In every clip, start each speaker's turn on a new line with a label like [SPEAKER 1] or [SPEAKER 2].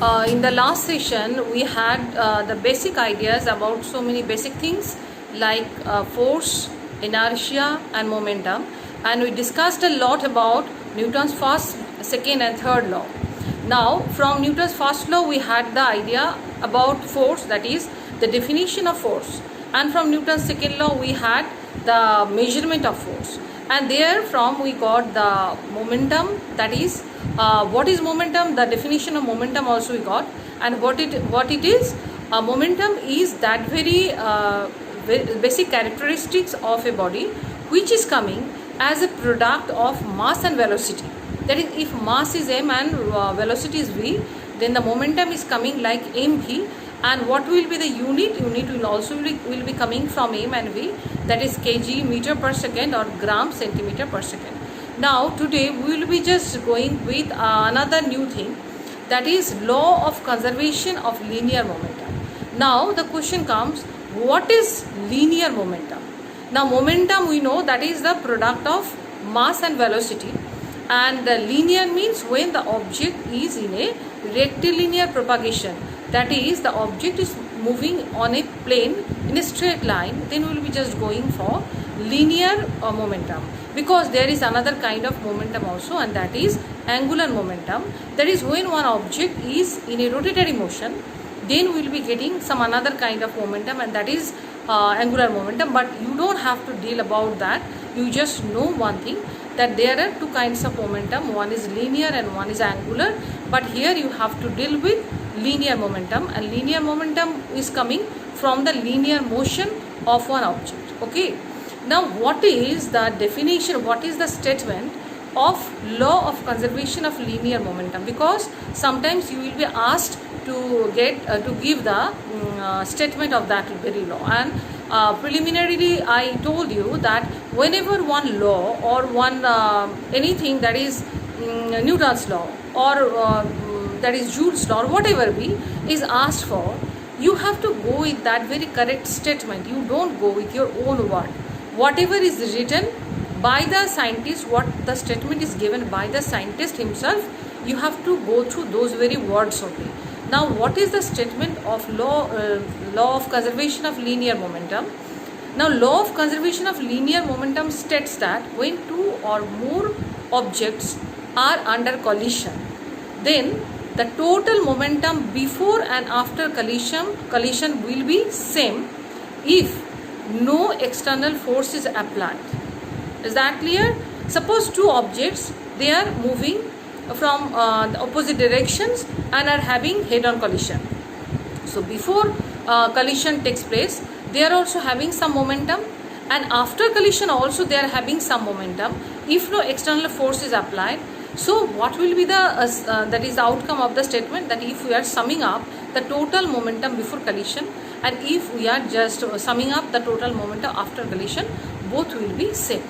[SPEAKER 1] In the last session, we had the basic ideas about so many basic things like force, inertia, and momentum, and we discussed a lot about Newton's first, second, and third law. Now, from Newton's first law, we had the idea about force, that is, the definition of force, and from Newton's second law, we had the measurement of force, and therefrom we got the momentum, that is, what is momentum, the definition of momentum also we got, and what it is. Momentum is that very basic characteristics of a body which is coming as a product of mass and velocity. That is, if mass is m and velocity is v, then the momentum is coming like mv, and what will be the unit will also will be coming from m and v, that is kg meter per second or gram centimeter per second. Now today we will be just going with another new thing, that is law of conservation of linear momentum. Now the question comes, what is linear momentum? Now momentum, we know that is the product of mass and velocity, and the linear means when the object is in a rectilinear propagation, that is the object is moving on a plane in a straight line, then we will be just going for linear momentum. Because there is another kind of momentum also, and that is angular momentum. That is when one object is in a rotatory motion, then we will be getting some another kind of momentum, and that is angular momentum. But you don't have to deal about that. You just know one thing, that there are two kinds of momentum, one is linear and one is angular, but here you have to deal with linear momentum, and linear momentum is coming from the linear motion of one object. Okay. Now what is the definition, what is the statement of law of conservation of linear momentum? Because sometimes you will be asked to give the statement of that very law, and preliminarily I told you that whenever one law or one anything, that is Newton's law or that is Joule's law or whatever be is asked for, you have to go with that very correct statement. You don't go with your own word. Whatever is written by the scientist, what the statement is given by the scientist himself, you have to go through those very words only. Now what is the statement of law of conservation of linear momentum? Now law of conservation of linear momentum states that when two or more objects are under collision, then the total momentum before and after collision will be same if no external force is applied. Is that clear? Suppose two objects, they are moving from the opposite directions and are having head-on collision. So before collision takes place, they are also having some momentum, and after collision also they are having some momentum if no external force is applied. So what will be the that is the outcome of the statement, that if we are summing up the total momentum before collision and if we are just summing up the total momentum after collision, both will be same.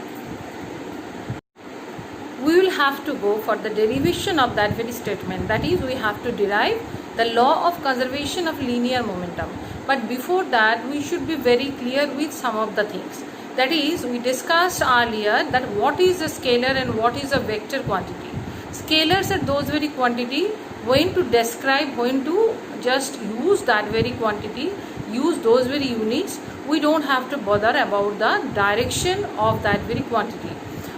[SPEAKER 1] We will have to go for the derivation of that very statement, that is we have to derive the law of conservation of linear momentum. But before that, we should be very clear with some of the things. That is, we discussed earlier that what is a scalar and what is a vector quantity. Scalars are those very quantity when to describe, when to just use that very quantity, use those very units, we don't have to bother about the direction of that very quantity.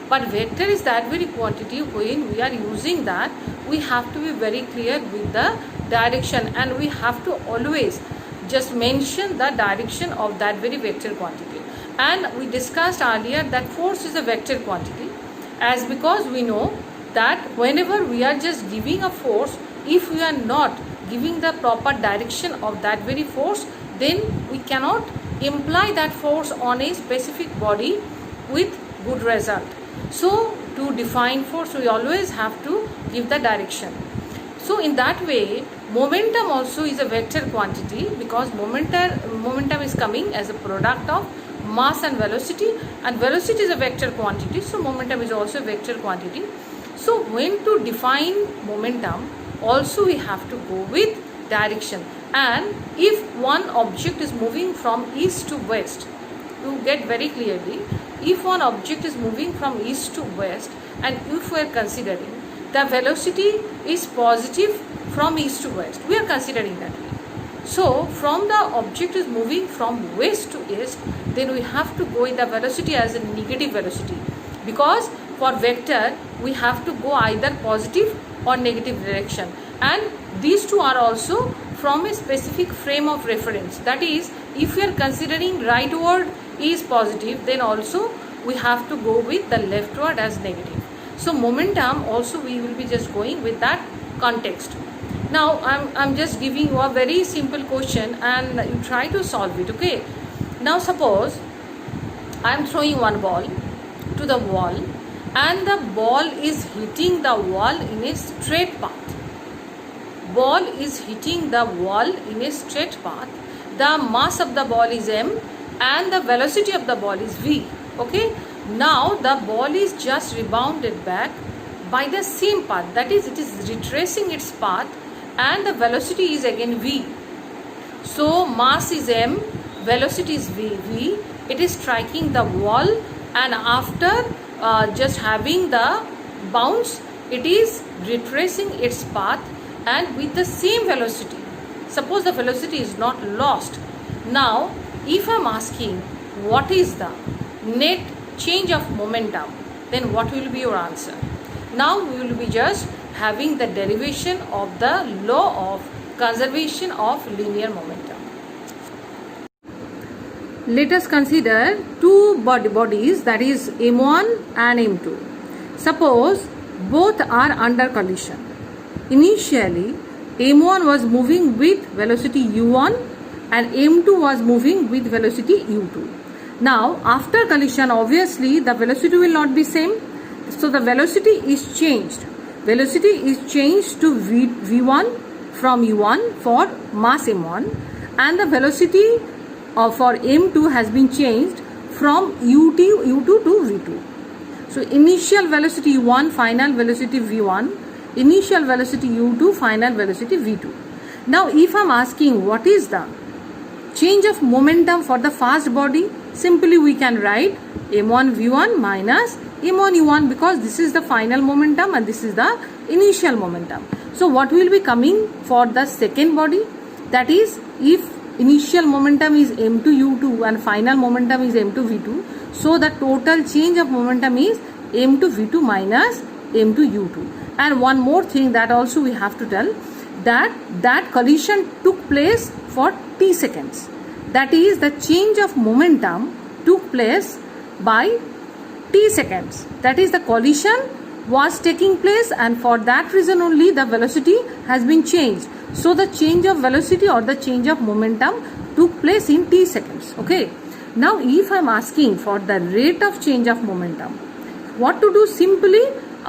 [SPEAKER 1] But vector is that very quantity when we are using that, we have to be very clear with the direction, and we have to always just mention the direction of that very vector quantity. And we discussed earlier that force is a vector quantity, as because we know that whenever we are just giving a force, if we are not giving the proper direction of that very force, then we cannot imply that force on a specific body with good result. So to define force, we always have to give the direction. So in that way, momentum also is a vector quantity, because momentum is coming as a product of mass and velocity is a vector quantity, so momentum is also a vector quantity. So when to define momentum, also we have to go with direction. And if one object is moving from east to west, to get very clearly, if one object is moving from east to west, and if we are considering the velocity is positive from east to west. We are considering that way. So from the object is moving from west to east, then we have to go with the velocity as a negative velocity, because for vector we have to go either positive or negative direction, and these two are also from a specific frame of reference. That is, if we are considering rightward is positive, then also we have to go with the leftward as negative. So momentum also we will be just going with that context. Now I'm just giving you a very simple question and you try to solve it. Okay, now suppose I'm throwing one ball to the wall and the ball is hitting the wall in a straight path. Ball is hitting the wall in a straight path. The mass of the ball is m and the velocity of the ball is v. Okay, now the ball is just rebounded back by the same path, that is, it is retracing its path and the velocity is again v. So mass is m, velocity is v. It is striking the wall, and after just having the bounce, it is retracing its path and with the same velocity. Suppose the velocity is not lost. Now if I am asking what is the net change of momentum, then what will be your answer? Now we will be just having the derivation of the law of conservation of linear momentum. Let us consider two bodies, that is M1 and M2. Suppose both are under collision. Initially M1 was moving with velocity u1 and M2 was moving with velocity u2. Now after collision, obviously the velocity will not be same, so the velocity is changed. Velocity is changed to v1 from u1 for mass m1, and the velocity for m2 has been changed from u2 to v2. So initial velocity u1, final velocity v1, initial velocity u2, final velocity v2. Now if I am asking what is the change of momentum for the fast body, simply we can write m1 v1 minus m1 u1, because this is the final momentum and this is the initial momentum. So what will be coming for the second body? That is, if initial momentum is m2 u2 and final momentum is m2 v2, so the total change of momentum is m2 v2 minus m2 u2. And one more thing that also we have to tell, that collision took place for t seconds. That is, the change of momentum took place by t seconds. That is, the collision was taking place, and for that reason only the velocity has been changed. So the change of velocity or the change of momentum took place in t seconds. Okay. Now if I am asking for the rate of change of momentum, what to do? Simply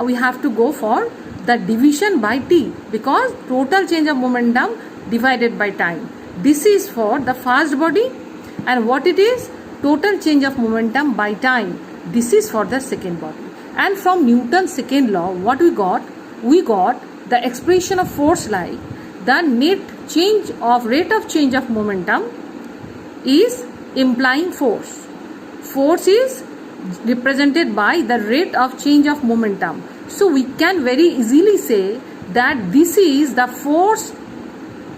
[SPEAKER 1] we have to go for the division by t, because total change of momentum divided by time. This is for the fast body, and what it is? Total change of momentum by time. This is for the second body. And from Newton's second law, what we got? We got the expression of force like the net change of rate of change of momentum is implying force. Force is represented by the rate of change of momentum. So we can very easily say that this is the force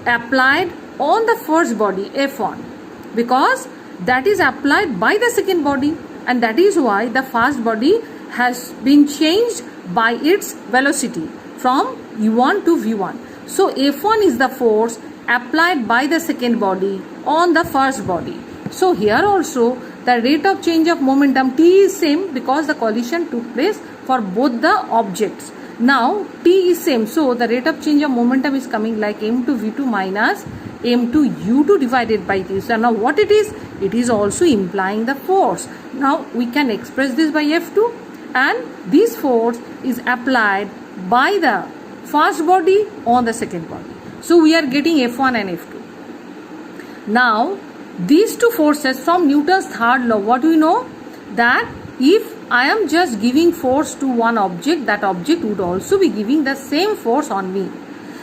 [SPEAKER 1] applied on the first body F1, because that is applied by the second body, and that is why the fast body has been changed by its velocity from u1 to v1. So F1 is the force applied by the second body on the first body. So here also the rate of change of momentum t is same, because the collision took place for both the objects. Now t is same, so the rate of change of momentum is coming like m2 v2 minus m2 u2 divided by t. So now what it is? It is also implying the force. Now we can express this by F2, and this force is applied by the fast body on the second body. So we are getting F1 and F2. Now these two forces from Newton's third law, what we know? That if I am just giving force to one object, that object would also be giving the same force on me.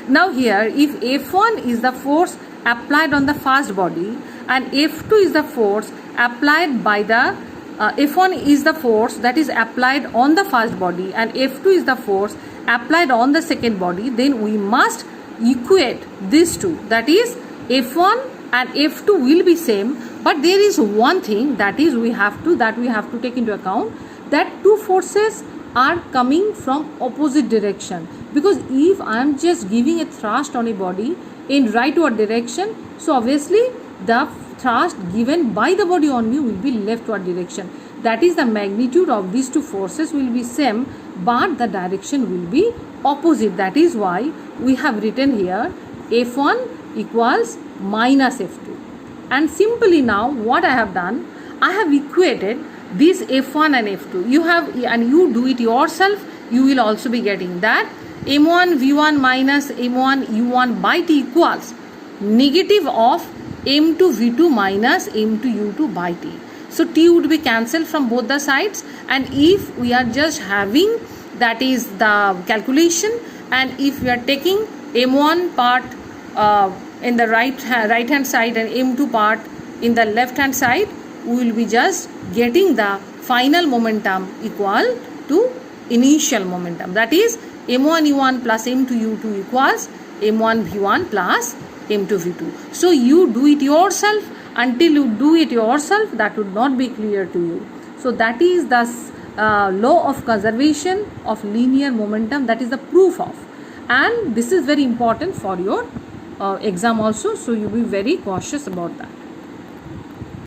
[SPEAKER 1] Now here, if F1 is the force applied on the fast body and F2 is the force applied by the F1 is the force that is applied on the first body and F2 is the force applied on the second body, then we must equate these two. That is, F1 and F2 will be same, but there is one thing that is we have to take into account, that two forces are coming from opposite direction. Because if I am just giving a thrust on a body in rightward direction, so obviously the thrust given by the body on me will be leftward direction. That is, the magnitude of these two forces will be same, but the direction will be opposite. That is why we have written here F1 equals minus F2. And simply now what I have done, I have equated this F1 and F2. You do it yourself, you will also be getting that M1 V1 minus M1 U1 by T equals negative of M2 V2 minus M2 U2 by T. So T would be cancelled from both the sides, and if we are just having, that is the calculation, and if we are taking M1 part in the right hand side and M2 part in the left hand side, we will be just getting the final momentum equal to initial momentum. That is, M1 U1 plus M2 U2 equals M1 V1 plus M2 V2. So you do it yourself. Until you do it yourself, that would not be clear to you. So that is the law of conservation of linear momentum, that is the proof of, and this is very important for your exam also, so you be very cautious about that.